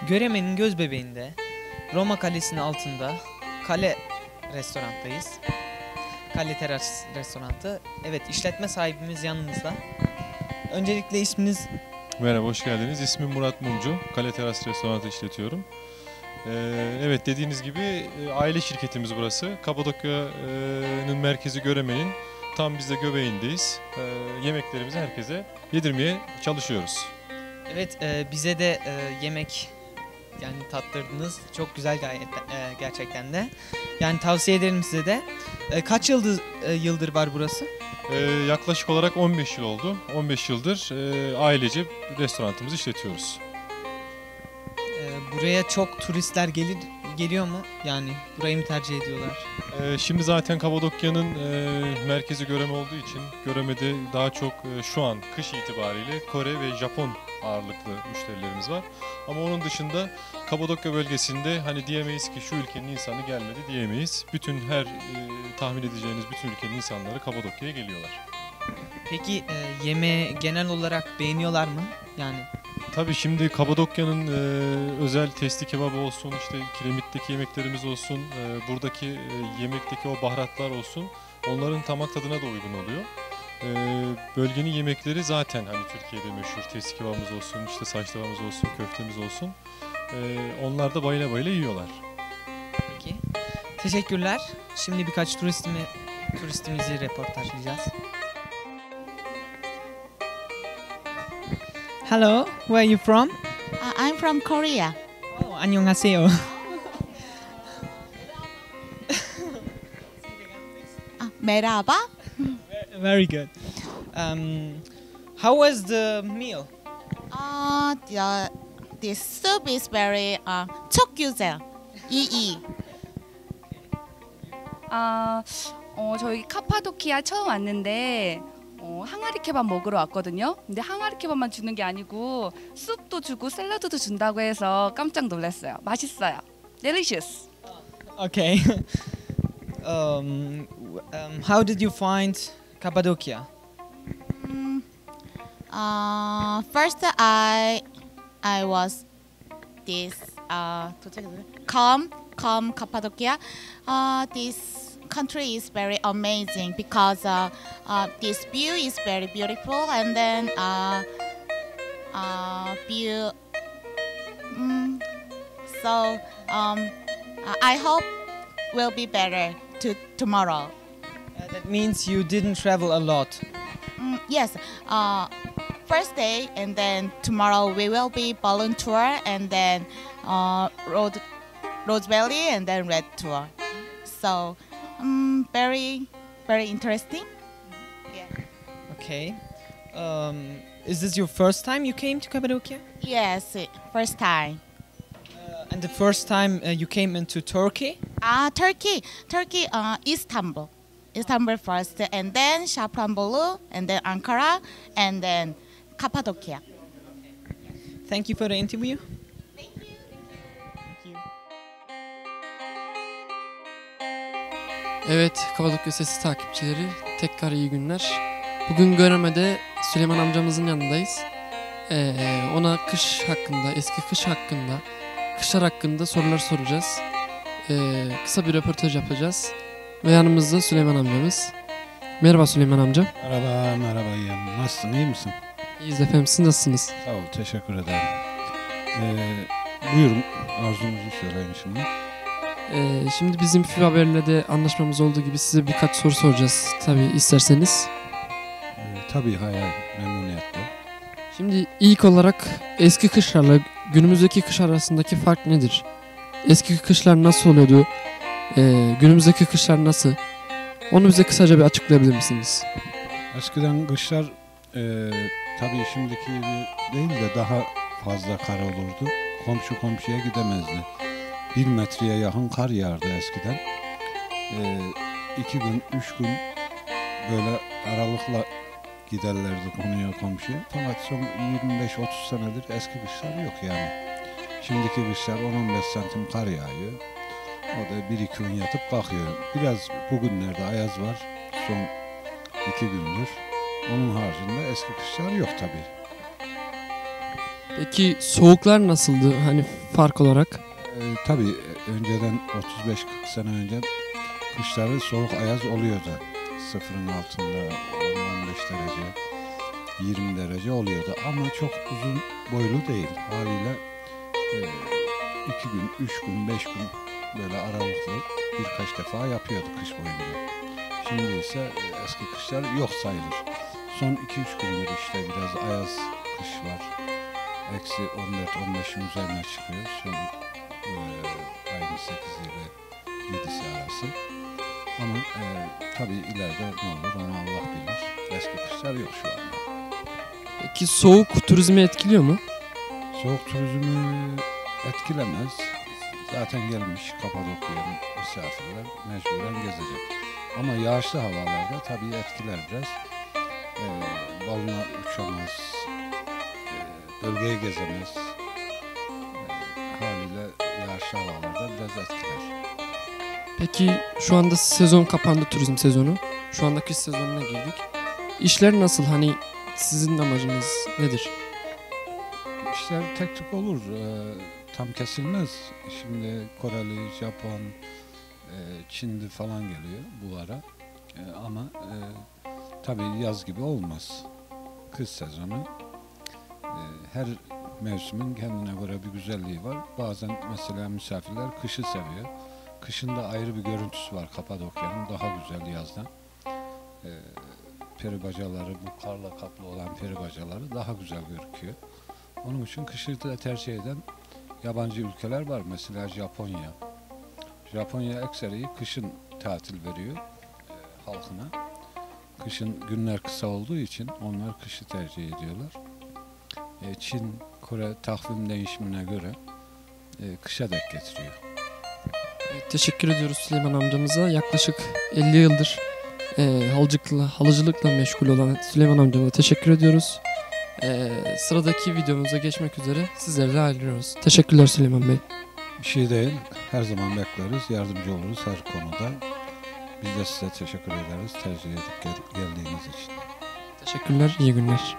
Göreme'nin gözbebeğinde Roma Kalesi'nin altında Kale restoranttayız. Kale Teras restorantı. Evet, işletme sahibimiz yanımızda. Öncelikle isminiz? Merhaba, hoş geldiniz. İsmim Murat Mumcu. Kale Teras Restoran'ı işletiyorum. Evet, dediğiniz gibi aile şirketimiz burası. Kapadokya'nın merkezi Göreme'nin tam biz de göbeğindeyiz. Yemeklerimizi herkese yedirmeye çalışıyoruz. Evet, bize de yemek tattırdınız. Çok güzel gayet gerçekten de. Yani tavsiye ederim size de. Kaç yıldır var burası? Yaklaşık olarak 15 yıl oldu. 15 yıldır ailece restoranımızı işletiyoruz. Buraya çok turistler geliyor mu? Yani burayı mı tercih ediyorlar? Şimdi zaten Kapadokya'nın merkezi Göreme olduğu için Göreme'de daha çok şu an kış itibariyle Kore ve Japon ağırlıklı müşterilerimiz var. Ama onun dışında Kapadokya bölgesinde hani diyemeyiz ki şu ülkenin insanı gelmedi diyemeyiz. Bütün tahmin edeceğiniz bütün ülkenin insanları Kapadokya'ya geliyorlar. Peki yemeği genel olarak beğeniyorlar mı? Yani tabii şimdi Kapadokya'nın özel testi kebabı olsun, işte kiremitteki yemeklerimiz olsun, buradaki yemekteki o baharatlar olsun, onların damak tadına da uygun oluyor. Bölgenin yemekleri zaten hani Türkiye'de meşhur, testi kebabımız olsun, işte saç tavamız olsun, köftemiz olsun. Onlar da bayıla bayıla yiyorlar. Peki. Teşekkürler. Şimdi birkaç turistimizi reportajlayacağız. Hello, where are you from? I'm from Korea. Oh, 안녕하세요. Merhaba. Very good. How was the meal? This soup is very çok güzel. İyi. 저희 카파도키아 처음 왔는데 항아리 케밥 먹으러 왔거든요. 근데 항아리 케밥만 주는 게 아니고 숲도 주고 샐러드도 준다고 해서 깜짝 놀랐어요. 맛있어요. Delicious. Okay. How did you find Cappadocia? First I was this calm Cappadocia. This country is very amazing because this view is very beautiful, and then view. So I hope will be better tomorrow. That means you didn't travel a lot. Yes. First day, and then tomorrow we will be Balon tour, and then Rose Valley, and then Red tour. So very interesting. Yeah. Okay. Is this your first time you came to Cappadocia? Yes, first time. And the first time you came into Turkey? Turkey, Istanbul first, and then Safranbolu, and then Ankara, and then Cappadocia. Thank you for the interview. Thank you. Thank you. Evet, Kapadokya Sesi takipçileri, tekrar iyi günler. Bugün Göreme'de Süleyman amcamızın yanındayız. Ona kış hakkında, eski kış hakkında, kışlar hakkında sorular soracağız. Kısa bir röportaj yapacağız. Ve yanımızda Süleyman amcamız. Merhaba Süleyman amcam. Merhaba yeğenim. Nasılsın, iyi misin? İyiyiz efendim, siz nasılsınız? Sağ ol, teşekkür ederim. Buyurun, arzunuzu söyleyin şimdi. Şimdi bizim Fİ Haber'le de anlaşmamız olduğu gibi size birkaç soru soracağız tabii isterseniz. Tabii, hayal, memnuniyetle. Şimdi ilk olarak eski kışlarla günümüzdeki kış arasındaki fark nedir? Eski kışlar nasıl oluyordu? Günümüzdeki kışlar nasıl? Onu bize kısaca bir açıklayabilir misiniz? Eskiden kışlar tabii şimdiki gibi değil de daha fazla kar olurdu. Komşu komşuya gidemezdi. 1 metreye yakın kar yağardı eskiden. 2 gün, 3 gün böyle aralıkla giderlerdi konuya komşuya. Fakat son 25-30 senedir eski kışlar yok yani. Şimdiki kışlar 10-15 santim kar yağıyor. O da 1-2 gün yatıp kalkıyor. Biraz bugünlerde ayaz var. Son 2 gündür. Onun haricinde eski kışlar yok tabii. Peki soğuklar nasıldı? Hani fark olarak? Tabii önceden 35-40 sene önce kışları soğuk ayaz oluyordu. Sıfırın altında 10-15 derece, 20 derece oluyordu. Ama çok uzun boylu değil. Haliyle 2 gün, 3 gün, 5 gün böyle aralıklı birkaç defa yapıyordu kış boyunca. Şimdi ise eski kışlar yok sayılır. Son 2-3 gündür işte biraz ayaz kış var. Eksi 14-15'in üzerine çıkıyor. Son ayın 8'i ve 7'si arası. Ama tabii ileride ne olur onu Allah bilir. Eski kışlar yok şu anda. Peki soğuk turizmi etkiliyor mu? Soğuk turizmi etkilemez. Zaten gelmiş Kapadokya'nın misafirler mecburen gezecek. Ama yağışlı havalarda tabii etkiler biraz. Balona uçamaz, bölgeye gezemez. Haliyle yağışlı havalarda biraz etkiler. Peki şu anda sezon kapandı, turizm sezonu. Şu anda kış sezonuna girdik. İşler nasıl? Hani sizin amacınız nedir? İşler tek tük olur. Tam kesilmez. Şimdi Koreli, Japon, Çinli falan geliyor bu ara. Ama tabii yaz gibi olmaz. Kış sezonu. Her mevsimin kendine göre bir güzelliği var. Bazen mesela misafirler kışı seviyor. Kışın da ayrı bir görüntüsü var Kapadokya'nın. Daha güzel yazdan. Peribacaları, bu karla kaplı olan peribacaları daha güzel gözüküyor. Onun için kışı da tercih eden yabancı ülkeler var. Mesela Japonya. Japonya ekseriyi kışın tatil veriyor halkına. Kışın günler kısa olduğu için onlar kışı tercih ediyorlar. Çin, Kore takvim değişimine göre kışa dek getiriyor. Teşekkür ediyoruz Süleyman amcamıza. Yaklaşık 50 yıldır halıcılıkla meşgul olan Süleyman amcamıza teşekkür ediyoruz. Sıradaki videomuza geçmek üzere sizlerle ayrılıyoruz. Teşekkürler Süleyman Bey. Bir şey değil. Her zaman bekleriz. Yardımcı oluruz her konuda. Biz de size teşekkür ederiz tercih edip geldiğiniz için. Teşekkürler, iyi günler.